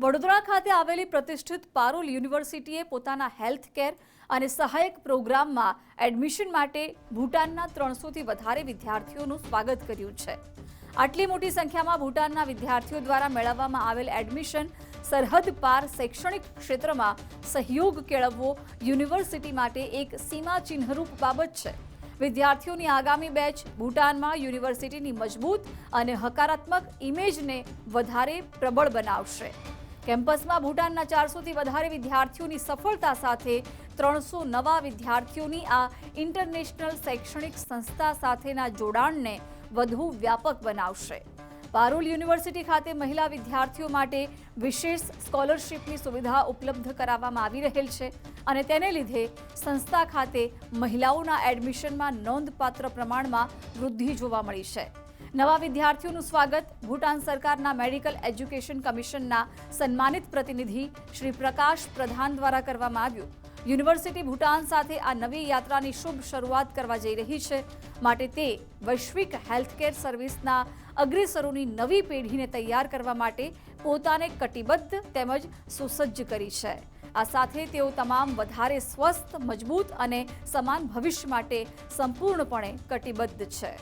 વડોદરા ખાતે આવેલી પ્રતિષ્ઠિત પારુલ યુનિવર્સિટીએ પોતાના હેલ્થ કેર અને સહાયક પ્રોગ્રામમાં એડમિશન માટે ભૂટાનના 300થી વધારે વિદ્યાર્થીઓનું સ્વાગત કર્યું છે। આટલી મોટી સંખ્યામાં ભૂટાનના વિદ્યાર્થીઓ દ્વારા મેળવવામાં આવેલ એડમિશન સરહદ પાર શૈક્ષણિક ક્ષેત્રમાં સહયોગ કેળવવો યુનિવર્સિટી માટે એક સીમાચિહ્નરૂપ બાબત છે। વિદ્યાર્થીઓની આગામી બેચ ભૂટાનમાં યુનિવર્સિટીની મજબૂત અને હકારાત્મક ઇમેજને વધારે પ્રબળ બનાવશે। કેમ્પસમાં ભૂટાનના 400થી વધારે વિદ્યાર્થીઓની સફળતા સાથે 300 નવા વિદ્યાર્થીઓની આ ઇન્ટરનેશનલ શૈક્ષણિક સંસ્થા સાથેના જોડાણને વધુ વ્યાપક બનાવશે। પારુલ યુનિવર્સિટી ખાતે મહિલા વિદ્યાર્થીઓ માટે વિશેષ સ્કોલરશિપની સુવિધા ઉપલબ્ધ કરાવવામાં આવી રહેલ છે અને તેને લીધે સંસ્થા ખાતે મહિલાઓના એડમિશનમાં નોંધપાત્ર પ્રમાણમાં વૃદ્ધિ જોવા મળી છે। નવા વિદ્યાર્થીઓનું સ્વાગત ભૂટાન સરકારના મેડિકલ એજ્યુકેશન કમિશનના સન્માનિત પ્રતિનિધિ શ્રી પ્રકાશ પ્રધાન દ્વારા કરવામાં આવ્યું। યુનિવર્સિટી ભૂટાન સાથે આ નવી યાત્રાની શુભ શરૂઆત કરવા જઈ રહી છે, માટે તે વૈશ્વિક હેલ્થકેર સર્વિસના અગ્રેસરોની નવી પેઢીને તૈયાર કરવા માટે પોતાને કટિબદ્ધ તેમજ સુસજ્જ કરી છે। આ સાથે તેઓ તમામ વધારે સ્વસ્થ, મજબૂત અને સમાન ભવિષ્ય માટે સંપૂર્ણપણે કટિબદ્ધ છે।